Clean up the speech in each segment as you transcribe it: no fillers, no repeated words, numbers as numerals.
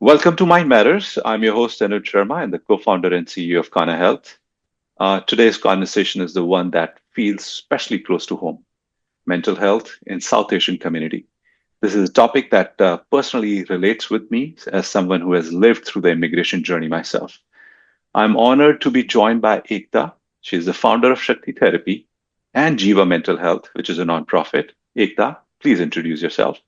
Welcome to Mind Matters. I'm your host, Tanuj Sharma, and the co founder and CEO of Kana Health. Today's conversation is the one that feels especially close to home: mental health in South Asian community. This is a topic that personally relates with me as someone who has lived through the immigration journey myself. I'm honored to be joined by Ektha. She is the founder of Shakti Therapy and Jiva Mental Health, which is a nonprofit. Ektha, please introduce yourself.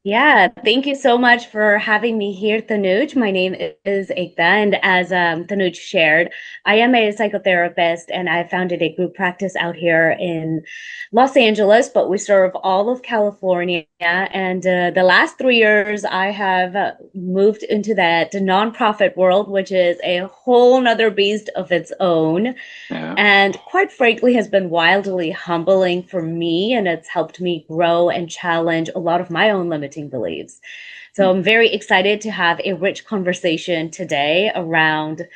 Yeah, thank you so much for having me here, Tanuj. My name is Ektha, and as Tanuj shared, I am a psychotherapist, and I founded a group practice out here in Los Angeles, but we serve all of California. And the last 3 years, I have moved into that nonprofit world, which is a whole nother beast of its own. Yeah. And quite frankly, has been wildly humbling for me, and it's helped me grow and challenge a lot of my own limiting beliefs. So I'm very excited to have a rich conversation today around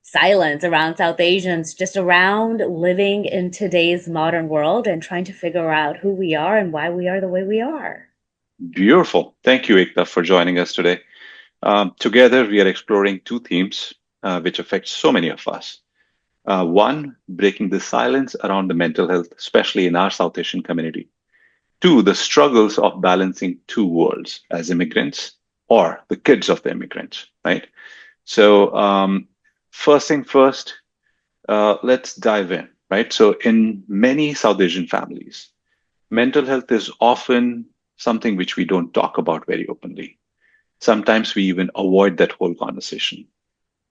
silence, around South Asians, just around living in today's modern world and trying to figure out who we are and why we are the way we are. Beautiful. Thank you, Ekta, for joining us today. Together, we are exploring two themes which affect so many of us. One, breaking the silence around the mental health, especially in our South Asian community. Two, the struggles of balancing two worlds as immigrants or the kids of the immigrants, right? So, first thing first, let's dive in, right? So, in many South Asian families, mental health is often something which we don't talk about very openly. Sometimes we even avoid that whole conversation.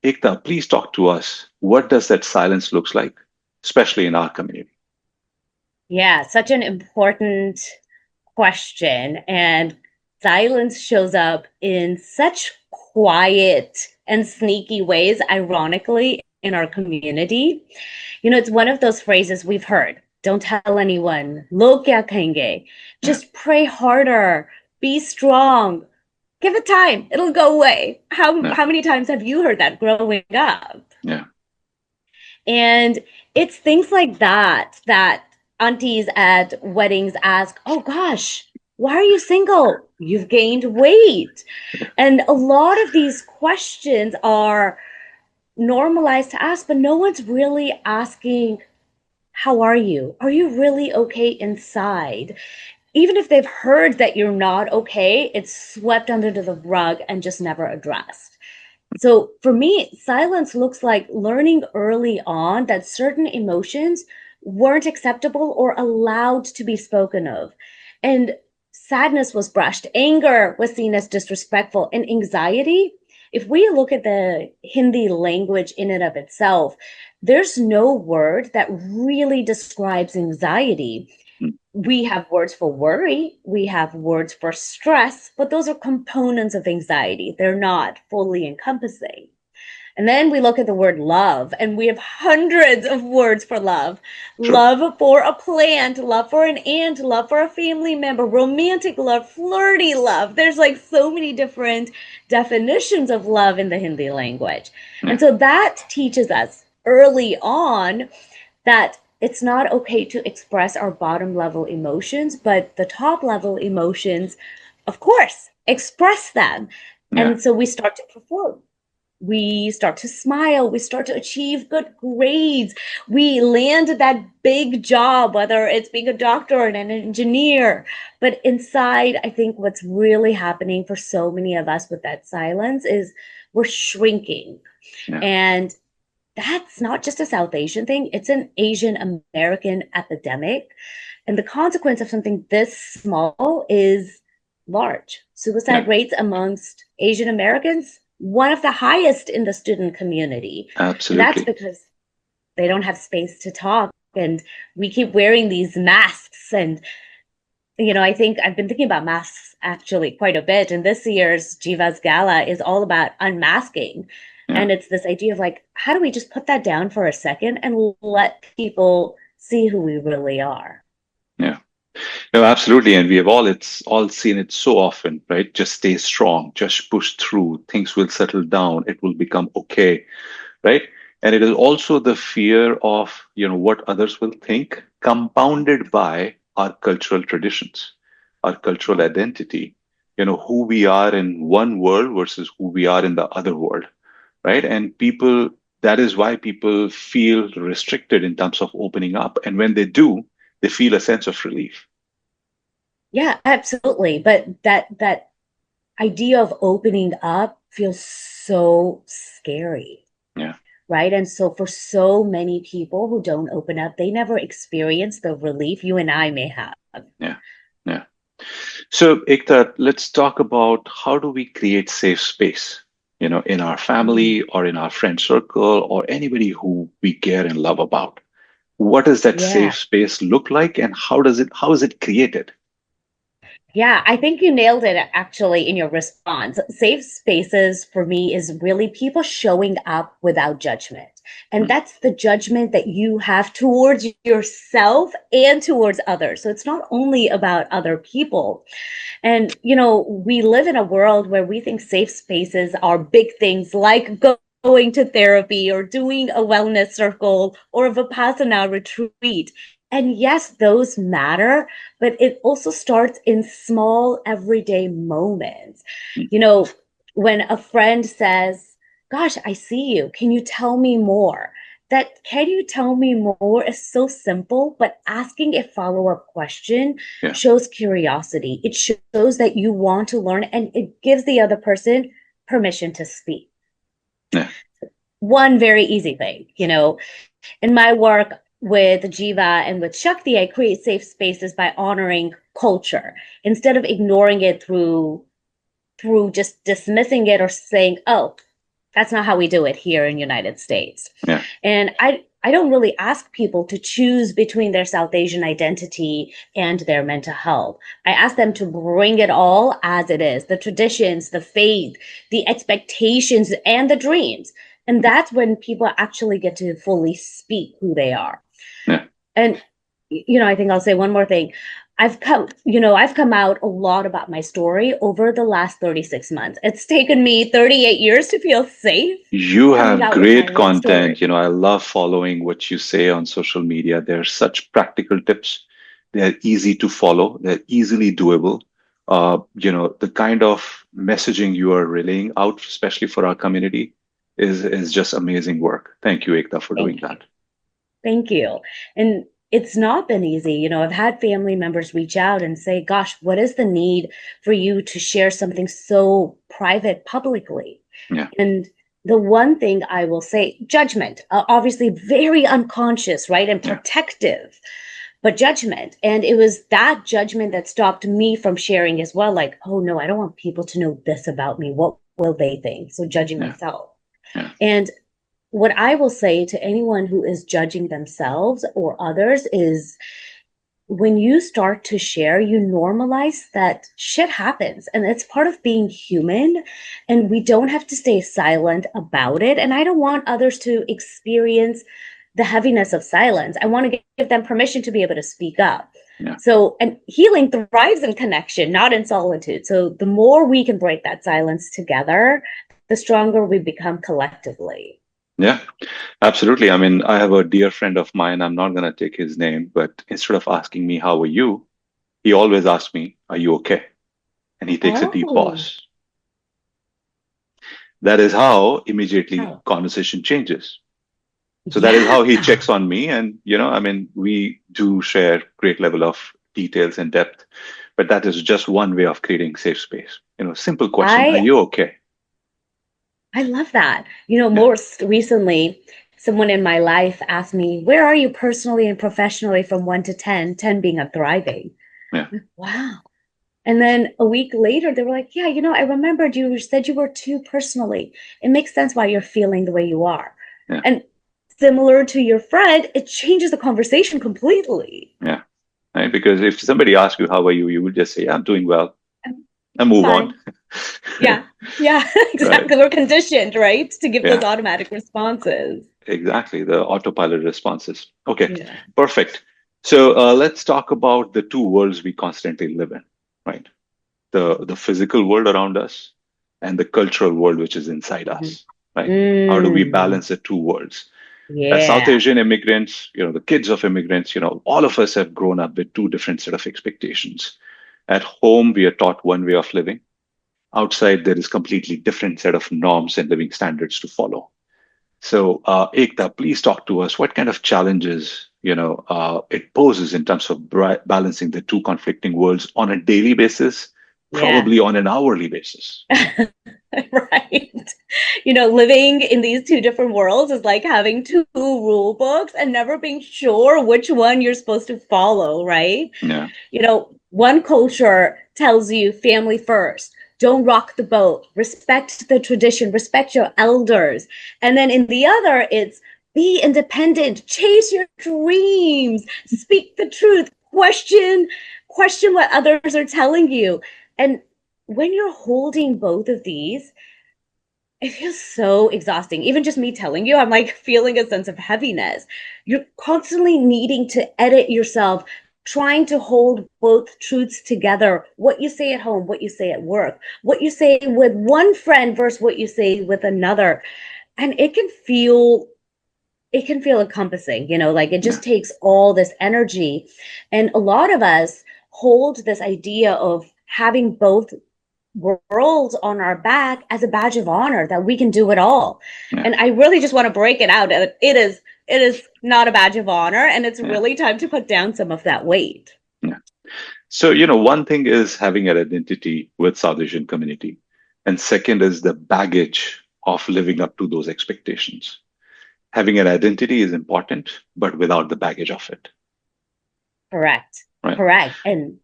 Ekta, please talk to us. What does that silence looks like, especially in our community? Yeah, such an important question. And silence shows up in such quiet and sneaky ways, ironically, in our community. It's one of those phrases we've heard. Don't tell anyone. Log kya kahenge? Yeah, Just pray harder. Be strong. Give it time. It'll go away. How yeah, how many times have you heard that growing up? yeah, And it's things like that aunties at weddings ask, "Oh gosh, why are you single? You've gained weight." And a lot of these questions are normalized to ask, but no one's really asking, "How are you? Are you really okay inside?" Even if they've heard that you're not okay, it's swept under the rug and just never addressed. So for me, silence looks like learning early on that certain emotions weren't acceptable or allowed to be spoken of. And sadness was brushed, anger was seen as disrespectful, and anxiety. If we look at the Hindi language in and of itself, there's no word that really describes anxiety. mm, We have words for worry, we have words for stress, but those are components of anxiety. They're not fully encompassing. And then we look at the word love, and we have hundreds of words for love: true. love for a plant, love for an ant, love for a family member, romantic love, flirty love. There's like so many different definitions of love in the Hindi language. And Yeah, so that teaches us early on that it's not okay to express our bottom level emotions, but the top level emotions, of course, express them. yeah, And so we start to perform. We start to smile. We start to achieve good grades. We land that big job, whether it's being a doctor or an engineer. But inside, I think what's really happening for so many of us with that silence is we're shrinking. yeah, And that's not just a South Asian thing, it's an Asian American epidemic. And the consequence of something this small is large. yeah. Suicide rates amongst Asian Americans, one of the highest in the student community. And that's Absolutely. because they don't have space to talk. And we keep wearing these masks. And, I think I've been thinking about masks actually quite a bit. And this year's Jiva's Gala is all about unmasking. Yeah, And it's this idea of like, how do we just put that down for a second and let people see who we really are? yeah. No, absolutely. And we have all seen it so often, right? Just stay strong, just push through. Things will settle down. It will become okay, right? And it is also the fear of, what others will think, compounded by our cultural traditions, our cultural identity. who we are in one world versus who we are in the other world, right? And that is why people feel restricted in terms of opening up. And when they do, they feel a sense of relief. Yeah, absolutely. But that idea of opening up feels so scary, Yeah, right? And so for so many people who don't open up, they never experience the relief you and I may have. yeah, yeah. So, Ekta, let's talk about how do we create safe space, in our family Mhm. or in our friend circle or anybody who we care and love about. What does that Yeah. safe space look like, and how is it created? Yeah, I think you nailed it actually in your response. Safe spaces for me is really people showing up without judgment. And Mm, that's the judgment that you have towards yourself and towards others. So it's not only about other people. And, we live in a world where we think safe spaces are big things like going to therapy or doing a wellness circle or a Vipassana retreat. And yes, those matter, but it also starts in small everyday moments. mm, You know, when a friend says, "Gosh, I see you. Can you tell me more?" That "can you tell me more" is so simple, but asking a follow-up question yeah, shows curiosity. It shows that you want to learn and it gives the other person permission to speak. yeah, One very easy thing, in my work with Jiva and with Shakti, I create safe spaces by honoring culture instead of ignoring it through just dismissing it or saying, "Oh, that's not how we do it here in the United States." yeah, And I don't really ask people to choose between their South Asian identity and their mental health. I ask them to bring it all as it is, the traditions, the faith, the expectations, and the dreams. And that's when people actually get to fully speak who they are. yeah. And I think I'll say one more thing. I've come out a lot about my story over the last 36 months. It's taken me 38 years to feel safe You coming have out with my great real content. story. I love following what you say on social media. They're such practical tips. They're easy to follow. They're easily doable. The kind of messaging you are relaying out, especially for our community, is just amazing work. Thank you, Ekta, for doing Thank you. that. Thank you. And it's not been easy. I've had family members reach out and say, "Gosh, what is the need for you to share something so private publicly?" Yeah, And the one thing I will say, judgment, obviously very unconscious, right? And yeah, protective, but judgment. And it was that judgment that stopped me from sharing as well. Like, "Oh no, I don't want people to know this about me. What will they think?" So judging yeah, myself. yeah, And what I will say to anyone who is judging themselves or others is when you start to share, you normalize that shit happens and it's part of being human. And we don't have to stay silent about it. And I don't want others to experience the heaviness of silence. I want to give them permission to be able to speak up. yeah. So, and healing thrives in connection, not in solitude. So, the more we can break that silence together, the stronger we become collectively. Yeah, absolutely. I mean, I have a dear friend of mine. I'm not going to take his name, but instead of asking me, "How are you?" he always asks me, "Are you okay?" And he takes a deep Oh, pause. That is how immediately wow. conversation changes. So that is Yeah. how he checks on me. And, I mean, we do share great level of details and depth, but that is just one way of creating safe space. Simple question, "Are I you okay?" I love that. Yeah, Most recently, someone in my life asked me, "Where are you personally and professionally from 1 to 10, 10 being I'm thriving?" yeah, Wow. And then a week later, they were like, "Yeah, I remembered you said you were 2 personally. It makes sense why you're feeling the way you are." yeah, And similar to your friend, it changes the conversation completely. yeah. Right? Because if somebody asks you, "How are you?" you will just say, "I'm doing well," I'm and move on. fine. Yeah. Yeah, Right. exactly. We're conditioned, right, to give those Yeah, automatic responses. exactly. The autopilot responses. Okay, Yeah. perfect. So let's talk about the two worlds we constantly live in, right? The physical world around us and the cultural world which is inside Mhm. us, right? How do we Mm, balance the two worlds? As South yeah. Asian immigrants, the kids of immigrants, all of us have grown up with two different set of expectations. At home, we are taught one way of living. Outside, there is completely different set of norms and living standards to follow. So, Ekta, please talk to us. What kind of challenges, it poses in terms of balancing the two conflicting worlds on a daily basis, Yeah. probably on an hourly basis. Right. Living in these two different worlds is like having two rule books and never being sure which one you're supposed to follow, right? Yeah, One culture tells you family first, don't rock the boat, respect the tradition, respect your elders. And then in the other, it's be independent, chase your dreams, speak the truth, question what others are telling you. And when you're holding both of these, it feels so exhausting. Even just me telling you, I'm like feeling a sense of heaviness. You're constantly needing to edit yourself, trying to hold both truths together. What you say at home, what you say at work, what you say with one friend versus what you say with another. And it can feel encompassing, like it yeah, just takes all this energy. And a lot of us hold this idea of having both worlds on our back as a badge of honor that we can do it all. yeah, And I really just want to break it out. It is not a badge of honor, and it's yeah, really time to put down some of that weight. yeah. So, one thing is having an identity with South Asian community, and second is the baggage of living up to those expectations. Having an identity is important, but without the baggage of it, Correct. right? Correct. And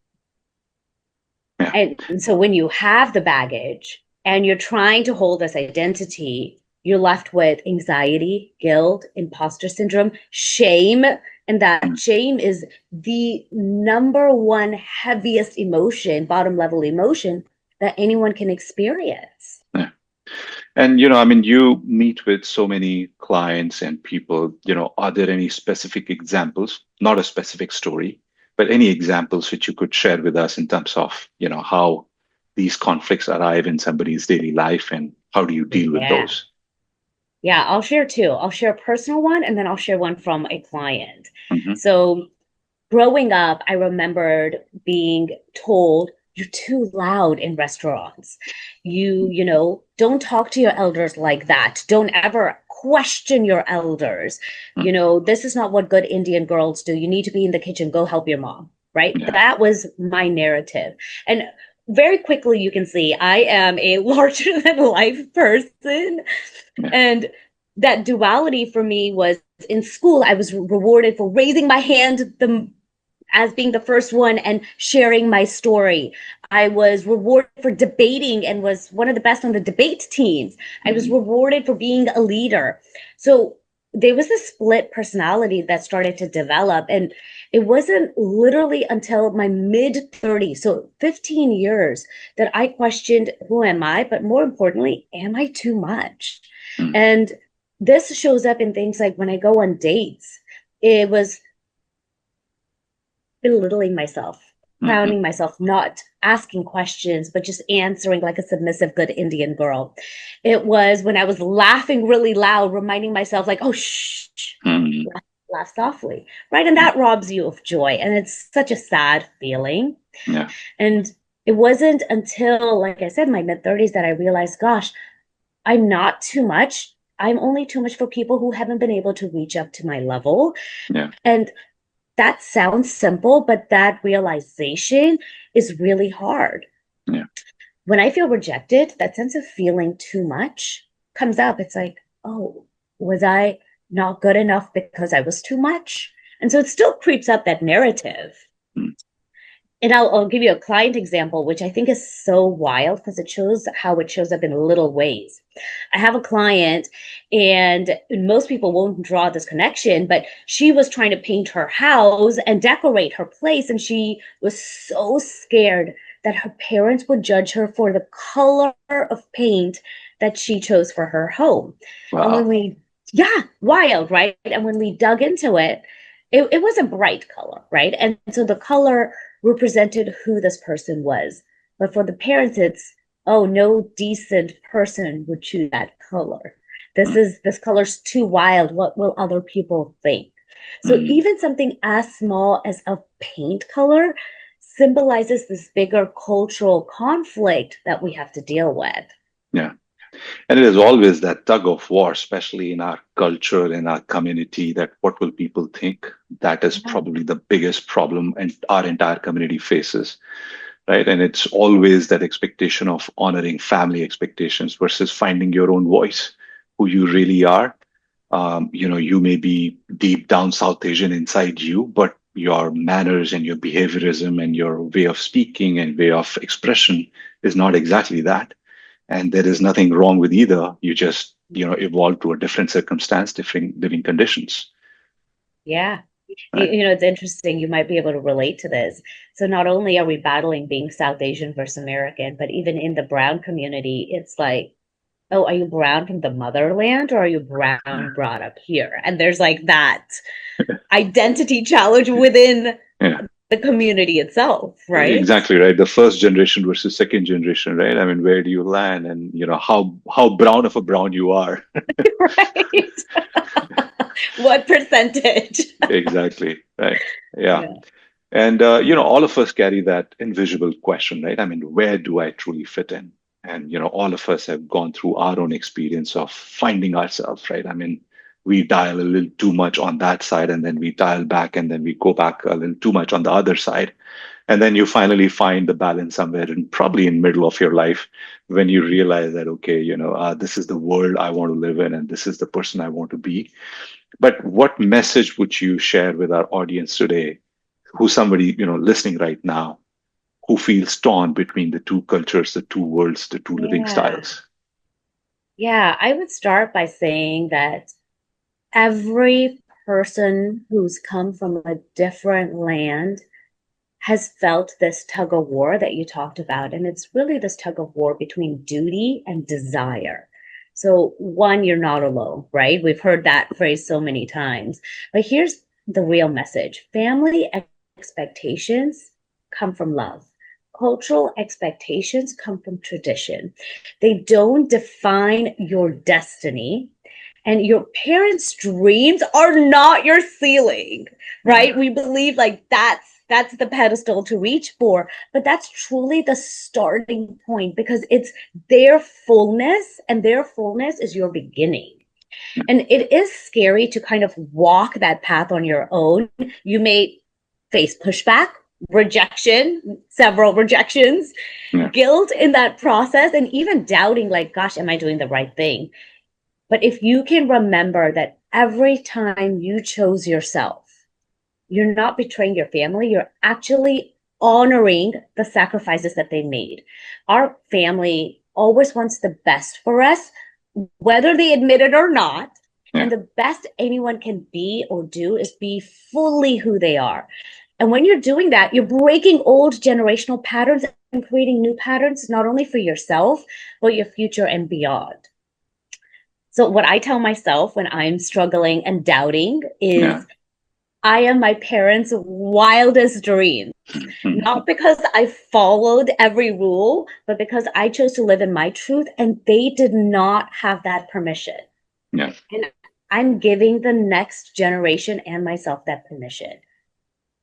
Yeah, and so when you have the baggage and you're trying to hold this identity, you're left with anxiety, guilt, imposter syndrome, shame. And that mm, shame is the number one heaviest emotion, bottom level emotion that anyone can experience. yeah. And, you meet with so many clients and people, are there any specific examples, not a specific story, but any examples which you could share with us in terms of, how these conflicts arrive in somebody's daily life and how do you deal with Yeah. those? Yeah, I'll share two. I'll share a personal one and then I'll share one from a client. Hmm. So growing up, I remembered being told you're too loud in restaurants. Don't talk to your elders like that. Don't ever question your elders. This is not what good Indian girls do. You need to be in the kitchen, go help your mom, right? Yeah, That was my narrative. And very quickly, you can see I am a larger than life person. yeah, And that duality for me was in school, I was rewarded for raising my hand as being the first one and sharing my story. I was rewarded for debating and was one of the best on the debate teams. I was hmm, rewarded for being a leader. So there was this split personality that started to develop. And it wasn't literally until my mid 30s, so 15 years, that I questioned who am I? But more importantly, am I too much? hmm, And this shows up in things like when I go on dates. It was belittling myself, hmm, crowning myself, not asking questions, but just answering like a submissive, good Indian girl. It was when I was laughing really loud, reminding myself, like, oh, shh, hmm, laugh softly, right? And hmm, that robs you of joy. And it's such a sad feeling. yeah, And it wasn't until, like I said, my mid 30s that I realized, gosh, I'm not too much. I'm only too much for people who haven't been able to reach up to my level. yeah, And that sounds simple, but that realization is really hard. yeah, When I feel rejected, that sense of feeling too much comes up. It's like, oh, was I not good enough because I was too much? And so it still creeps up that narrative. hmm, And I'll give you a client example, which I think is so wild because it shows how it shows up in little ways. I have a client, and most people won't draw this connection, but she was trying to paint her house and decorate her place. And she was so scared that her parents would judge her for the color of paint that she chose for her home. And wow, yeah, wild, right? And when we dug into it, it was a bright color, right? And so the color represented who this person was. But for the parents, it's, oh, no decent person would choose that color. hmm, This color's too wild. What will other people think? So hmm, even something as small as a paint color symbolizes this bigger cultural conflict that we have to deal with. Yeah. And it is always that tug of war, especially in our culture, in our community, that what will people think? That is Yeah. probably the biggest problem and our entire community faces, right? And it's always that expectation of honoring family expectations versus finding your own voice, who you really are. You may be deep down South Asian inside you, but your manners and your behaviorism and your way of speaking and way of expression is not exactly that. And there is nothing wrong with either. You just, evolve to a different circumstance, different living conditions. Yeah. Right. It's interesting. You might be able to relate to this. So not only are we battling being South Asian versus American, but even in the brown community, it's like, oh, are you brown from the motherland or are you brown brought up here? And there's like that identity challenge within Yeah. the community itself, right? Exactly right. The first generation versus second generation, right? I mean, where do you land, and how brown of a brown you are. Right. What percentage? Exactly right. Yeah. Yeah. And all of us carry that invisible question, right? I mean, where do I truly fit in? And all of us have gone through our own experience of finding ourselves, right? I mean, we dial a little too much on that side, and then we dial back, and then we go back a little too much on the other side. And then you finally find the balance somewhere in probably in middle of your life when you realize that, okay, this is the world I want to live in, and this is the person I want to be. But what message would you share with our audience today, who's somebody, listening right now, who feels torn between the two cultures, the two worlds, the two living Yeah. styles? Yeah. I would start by saying that every person who's come from a different land has felt this tug of war that you talked about. And it's really this tug of war between duty and desire. So, one, you're not alone, right? We've heard that phrase so many times. But here's the real message: family expectations come from love, cultural expectations come from tradition. They don't define your destiny, and your parents' dreams are not your ceiling, Yeah, right? We believe like that's the pedestal to reach for, but that's truly the starting point because it's their fullness, and their fullness is your beginning. And it is scary to kind of walk that path on your own. You may face pushback, rejection, several rejections, yeah, guilt in that process, and even doubting, like, gosh, am I doing the right thing? But if you can remember that every time you chose yourself, you're not betraying your family, you're actually honoring the sacrifices that they made. Our family always wants the best for us, whether they admit it or not. yeah. And the best anyone can be or do is be fully who they are. And when you're doing that, you're breaking old generational patterns and creating new patterns, not only for yourself, but your future and beyond. So, what I tell myself when I'm struggling and doubting Yeah. is I am my parents' wildest dreams. Not because I followed every rule, but because I chose to live in my truth and they did not have that permission. Yeah. And I'm giving the next generation and myself that permission.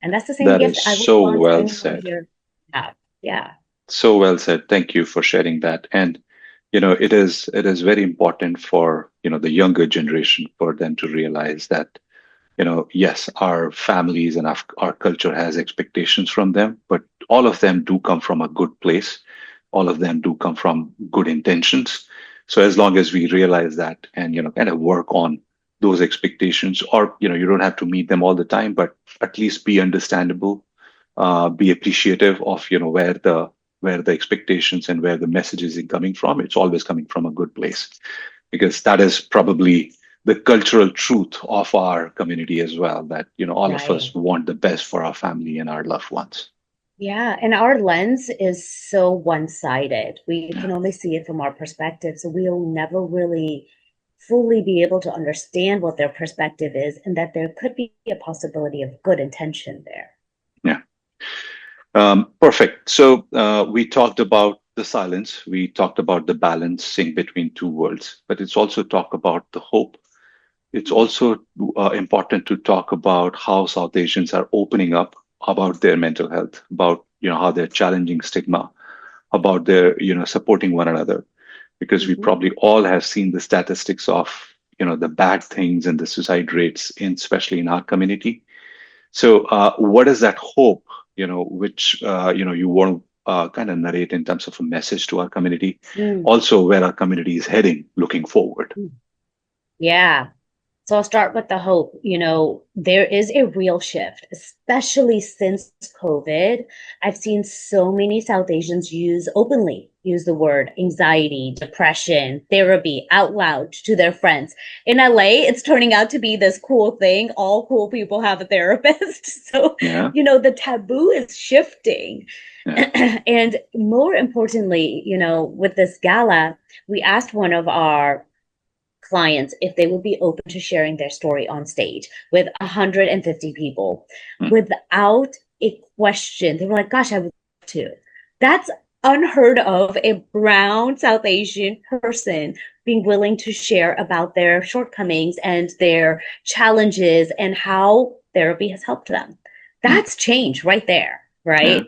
And that's the same That gift is I would so want well anyone said. here to have. Yeah. So well said. Thank you for sharing that. And it is very important for the younger generation for them to realize that yes, our families and our culture has expectations from them, but all of them do come from a good place. All of them do come from good intentions. So as long as we realize that and, kind of work on those expectations, or, you don't have to meet them all the time, but at least be understandable, be appreciative of, where the expectations and where the message is coming from. It's always coming from a good place, because that is probably the cultural truth of our community as well, that all of us Right. want the best for our family and our loved ones. Yeah. And our lens is so one sided. We Yeah. can only see it from our perspective. So we'll never really fully be able to understand what their perspective is and that there could be a possibility of good intention there. Yeah. Perfect. So we talked about the silence, we talked about the balancing between two worlds, but it's also talk about the hope. It's also important to talk about how South Asians are opening up about their mental health, about how they're challenging stigma, about their supporting one another, because we Mhm. probably all have seen the statistics of the bad things and the suicide rates, especially in our community. So, what is that hope, which you want to kind of narrate in terms of a message to our community, Mm. also where our community is heading looking forward? Yeah. So I'll start with the hope. There is a real shift, especially since COVID. I've seen so many South Asians use the word anxiety, depression, therapy out loud to their friends. In LA, it's turning out to be this cool thing. All cool people have a therapist. So, Yeah, the taboo is shifting. yeah, And more importantly, with this gala, we asked one of our clients if they would be open to sharing their story on stage with 150 people mm, without a question. They were like, gosh, I would love to. That's unheard of, a brown South Asian person being willing to share about their shortcomings and their challenges and how therapy has helped them. mm, That's change right there, yeah, right?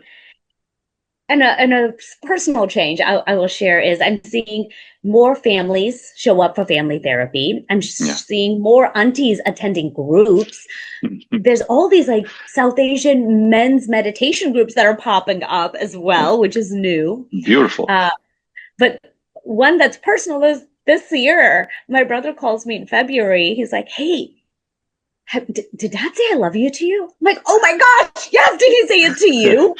And a personal change I will share is I'm seeing more families show up for family therapy. I'm yeah. seeing more aunties attending groups. There's all these like South Asian men's meditation groups that are popping up as Yeah. well, which is new. Beautiful. Uh, but one that's personal is this year. My brother calls me in February. He's like, "Hey, did Dad say I love you to you?" I'm like, "Oh my gosh, yes! Did he say it to you?"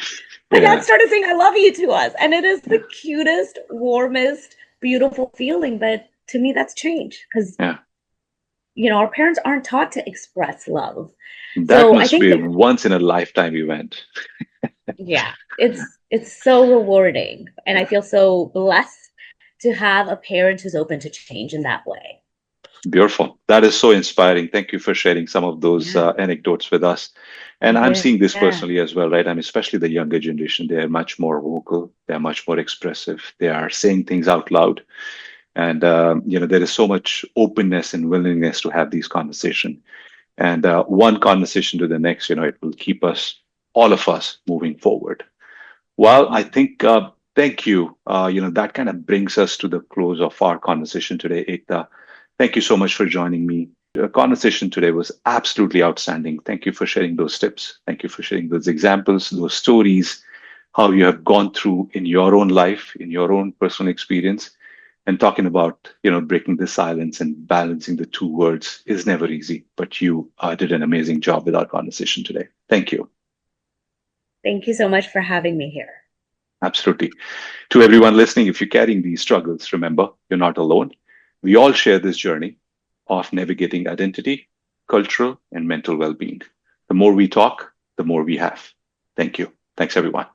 My dad Yeah, started saying "I love you" to us, and it is the yeah, cutest, warmest, beautiful feeling. But to me, that's change because yeah. our parents aren't taught to express love. That So I must think be a that, once in a lifetime event. yeah, it's so rewarding, and I Yeah. feel so blessed to have a parent who's open to change in that way. Beautiful. That is so inspiring. Thank you for sharing some of those Yeah, anecdotes with us. And I'm seeing this yeah, personally as well, right? I'm especially the younger generation. They are much more vocal. They are much more expressive. They are saying things out loud. And, there is so much openness and willingness to have these conversations. And one conversation to the next, it will keep us, all of us, moving forward. Well, I think, thank you. That kind of brings us to the close of our conversation today, Ekta. Thank you so much for joining me. The conversation today was absolutely outstanding. Thank you for sharing those tips. Thank you for sharing those examples, those stories, how you have gone through in your own life, in your own personal experience, and talking about, breaking the silence and balancing the two words is never easy. But you did an amazing job with our conversation today. Thank you. thank you so much for having me here. Absolutely. To everyone listening, if you're carrying these struggles, remember, you're not alone. We all share this journey of navigating identity, cultural, and mental well being. The more we talk, the more we have. Thank you. Thanks, everyone.